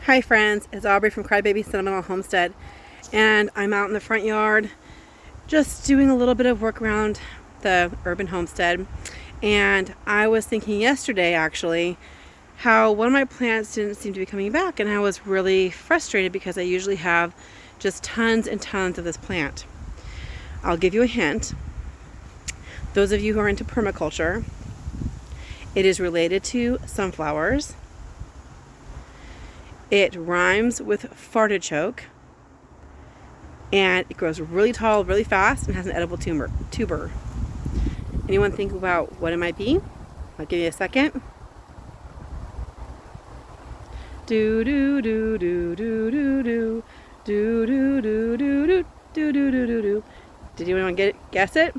Hi friends, it's Aubrey from Crybaby Sentimental Homestead, and I'm out in the front yard just doing a little bit of work around the urban homestead. And I was thinking yesterday actually how one of my plants didn't seem to be coming back, and I was really frustrated because I usually have just tons and tons of this plant. I'll give you a hint. Those of you who are into permaculture, it is related to sunflowers. It rhymes with fartichoke, and it grows really tall, really fast, and has an edible tuber. Anyone think about what it might be? I'll give you a second. Do do do do do do do do do do do do do do do do do. Did anyone guess it?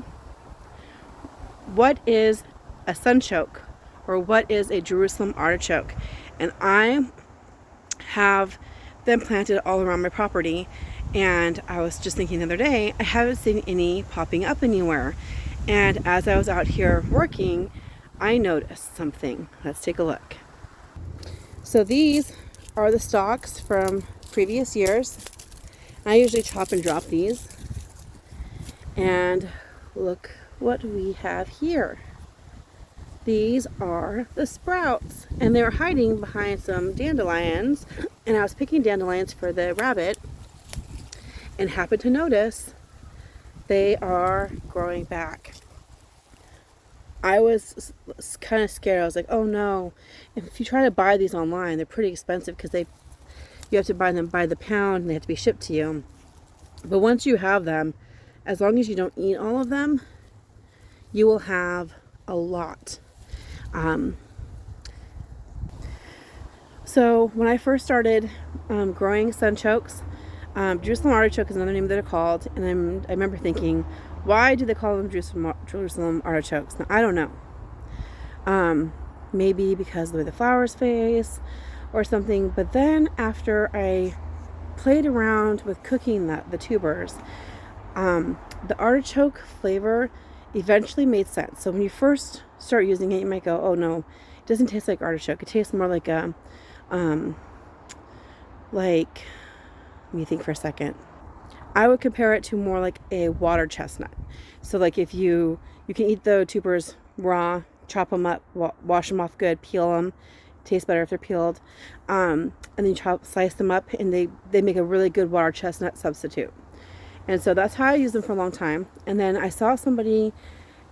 What is a sunchoke, or what is a Jerusalem artichoke? And I have them planted all around my property, and I was just thinking the other day, I haven't seen any popping up anywhere. And as I was out here working, I noticed something. Let's take a look. So these are the stalks from previous years. I usually chop and drop these, and look what we have here. These are the sprouts, and they were hiding behind some dandelions, and I was picking dandelions for the rabbit and happened to notice they are growing back. I was kind of scared. I was like, oh no. If you try to buy these online, they're pretty expensive because you have to buy them by the pound and they have to be shipped to you. But once you have them, as long as you don't eat all of them, you will have a lot. So when I first started growing sunchokes, Jerusalem artichoke is another name that they're called, and I remember thinking, why do they call them Jerusalem artichokes? Now, I don't know. Maybe because of the way the flowers face or something. But then after I played around with cooking the tubers, the artichoke flavor eventually made sense. So when you first start using it, you might go, oh no, it doesn't taste like artichoke. It tastes more like a, let me think for a second. I would compare it to more like a water chestnut. So like if you can eat the tubers raw, chop them up, wash them off good, peel them. Tastes better if they're peeled. And then you slice them up, and they make a really good water chestnut substitute. And so that's how I used them for a long time. And then I saw somebody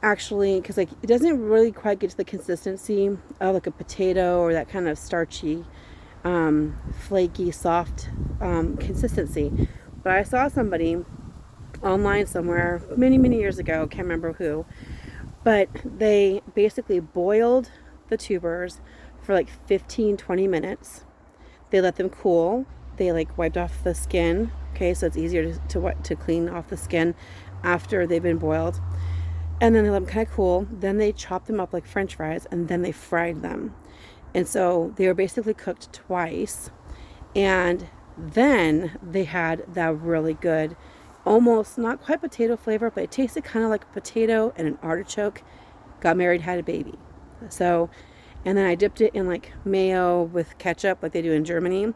actually, because like it doesn't really quite get to the consistency of like a potato or that kind of starchy, flaky, soft consistency. But I saw somebody online somewhere many years ago, can't remember who, but they basically boiled the tubers for like 15-20 minutes. They let them cool. They like wiped off the skin. Okay, so it's easier to clean off the skin after they've been boiled. And then they let them kind of cool. Then they chopped them up like French fries, and then they fried them. And so they were basically cooked twice. And then they had that really good, almost not quite potato flavor, but it tasted kind of like a potato and an artichoke got married, had a baby. So, and then I dipped it in like mayo with ketchup like they do in Germany,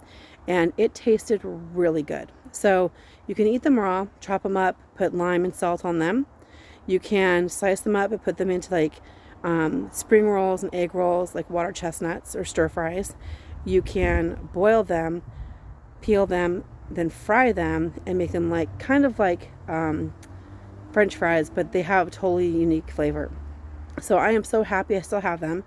and it tasted really good. So you can eat them raw, chop them up, put lime and salt on them. You can slice them up and put them into like spring rolls and egg rolls, like water chestnuts or stir fries. You can boil them, peel them, then fry them and make them like kind of like French fries, but they have a totally unique flavor. So I am so happy I still have them.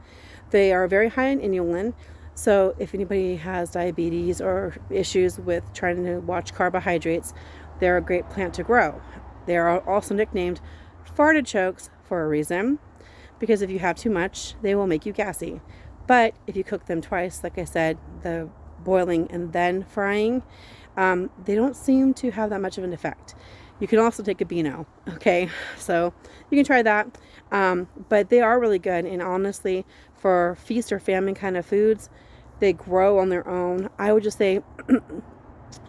They are very high in inulin. So if anybody has diabetes or issues with trying to watch carbohydrates, they're a great plant to grow. They are also nicknamed fartichokes for a reason, because if you have too much, they will make you gassy. But if you cook them twice, like I said, the boiling and then frying, they don't seem to have that much of an effect. You can also take a Beano, okay? So you can try that. But they are really good, and honestly, for feast or famine kind of foods, they grow on their own. I would just say,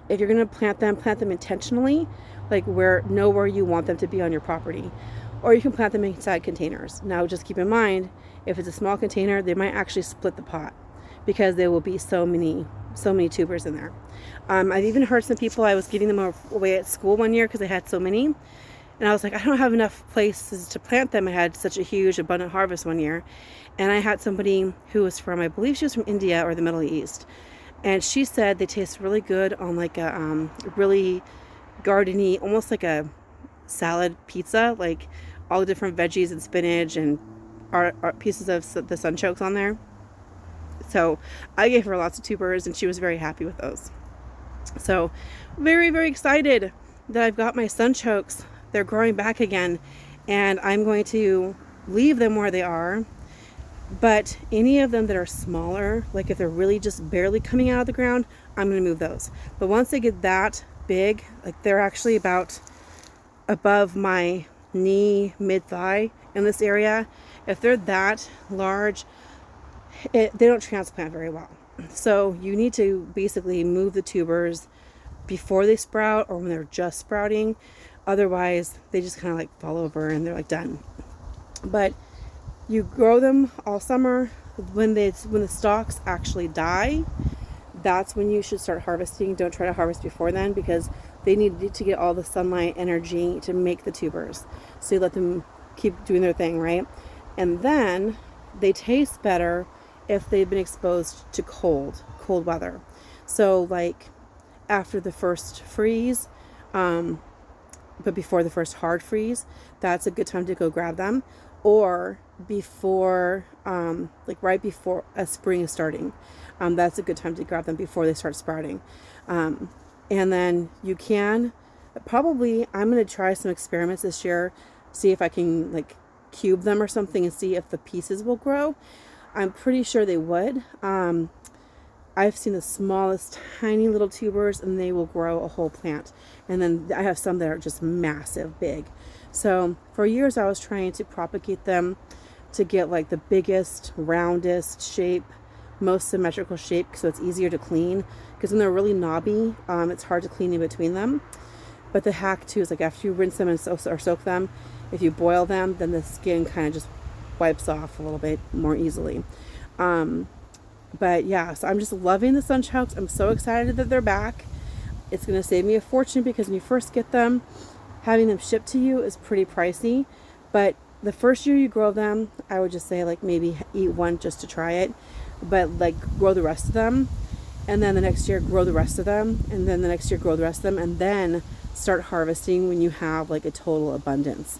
if you're going to plant them intentionally, like know where you want them to be on your property. Or you can plant them inside containers. Now just keep in mind, if it's a small container, they might actually split the pot because there will be so many so many tubers in there. I've even heard some people, I was giving them away at school one year because I had so many. And I was like, I don't have enough places to plant them. I had such a huge, abundant harvest one year. And I had somebody who was from, I believe she was from India or the Middle East. And she said they taste really good on like a really gardeny, almost like a salad pizza, like all the different veggies and spinach and pieces of the sunchokes on there. So I gave her lots of tubers and she was very happy with those. So very, very excited that I've got my sunchokes. They're growing back again, and I'm going to leave them where they are. But any of them that are smaller, like if they're really just barely coming out of the ground, I'm going to move those. But once they get that big, like they're actually about above my knee, mid-thigh in this area, if they're that large, they don't transplant very well. So you need to basically move the tubers before they sprout or when they're just sprouting. Otherwise, they just kind of like fall over and they're like done. But you grow them all summer. When the stalks actually die, that's when you should start harvesting. Don't try to harvest before then because they need to get all the sunlight energy to make the tubers. So you let them keep doing their thing, right? And then they taste better if they've been exposed to cold weather. So like after the first freeze, but before the first hard freeze, that's a good time to go grab them. Or before, like right before a spring is starting, that's a good time to grab them before they start sprouting. And then you can probably, I'm going to try some experiments this year, see if I can like cube them or something and see if the pieces will grow. I'm pretty sure they would. I've seen the smallest tiny little tubers and they will grow a whole plant. And then I have some that are just massive big. So for years I was trying to propagate them to get like the biggest, roundest shape, most symmetrical shape so it's easier to clean. Because when they're really knobby, it's hard to clean in between them. But the hack too is like after you rinse them and soak them, if you boil them, then the skin kind of just wipes off a little bit more easily. But yeah, so I'm just loving the sunchokes. I'm so excited that they're back. It's going to save me a fortune because when you first get them, having them shipped to you is pretty pricey. But the first year you grow them, I would just say like maybe eat one just to try it. But like grow the rest of them. And then the next year grow the rest of them. And then the next year grow the rest of them. And then start harvesting when you have like a total abundance.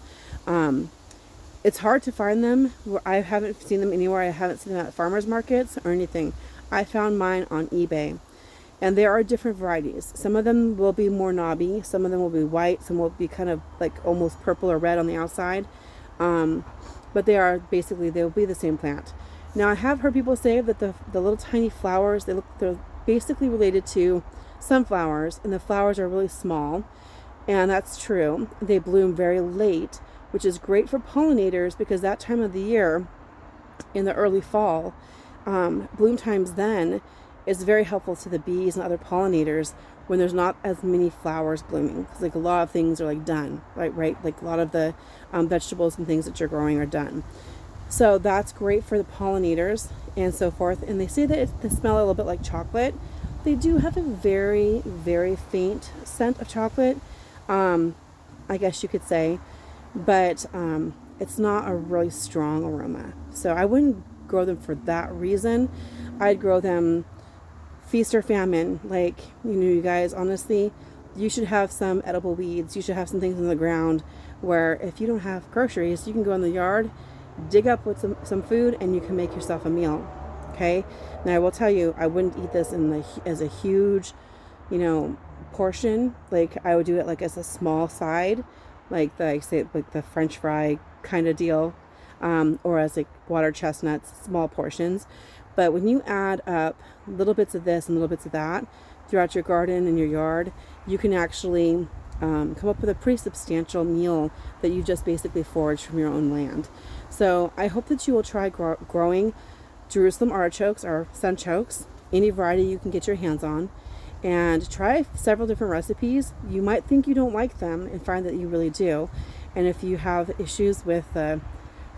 It's hard to find them. I haven't seen them anywhere. I haven't seen them at farmers markets or anything. I found mine on eBay. And there are different varieties. Some of them will be more knobby. Some of them will be white. Some will be kind of like almost purple or red on the outside. But they are basically, they will be the same plant. Now I have heard people say that the little tiny flowers, they're basically related to sunflowers. And the flowers are really small. And that's true. They bloom very late, which is great for pollinators because that time of the year, in the early fall, bloom times then is very helpful to the bees and other pollinators when there's not as many flowers blooming. Because like a lot of things are like done, right? Like a lot of the vegetables and things that you're growing are done. So that's great for the pollinators and so forth. And they say that they smell a little bit like chocolate. They do have a very, very faint scent of chocolate, I guess you could say. But it's not a really strong aroma. So I wouldn't grow them for that reason. I'd grow them feast or famine. Like, you guys, honestly, you should have some edible weeds. You should have some things in the ground where if you don't have groceries, you can go in the yard, dig up with some food, and you can make yourself a meal. Okay? Now, I will tell you, I wouldn't eat this as a huge, portion. Like, I would do it like as a small side. Like the French fry kind of deal, or as like water chestnuts, small portions. But when you add up little bits of this and little bits of that throughout your garden and your yard, you can actually come up with a pretty substantial meal that you just basically foraged from your own land. So I hope that you will try growing Jerusalem artichokes or sunchokes, any variety you can get your hands on. And try several different recipes. You might think you don't like them and find that you really do. And if you have issues with the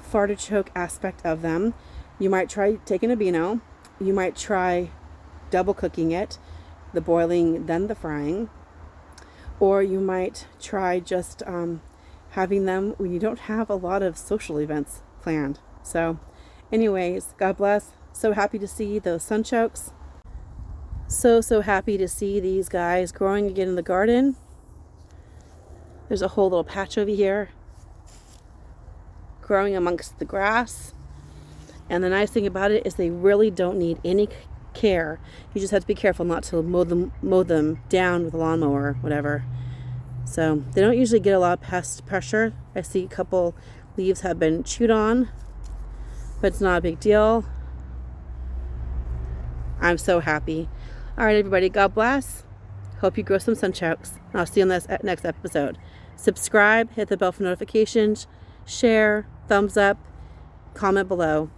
fartichoke aspect of them, you might try taking a beano. You might try double cooking it, the boiling, then the frying. Or you might try just having them when you don't have a lot of social events planned. So anyways, God bless. So happy to see those sunchokes. So happy to see these guys growing again in the garden. There's a whole little patch over here growing amongst the grass. And the nice thing about it is they really don't need any care. You just have to be careful not to mow them down with a lawnmower or whatever. So they don't usually get a lot of pest pressure. I see a couple leaves have been chewed on, but it's not a big deal. I'm so happy. All right, everybody, God bless. Hope you grow some sunchokes. I'll see you on this next episode. Subscribe, hit the bell for notifications, share, thumbs up, comment below.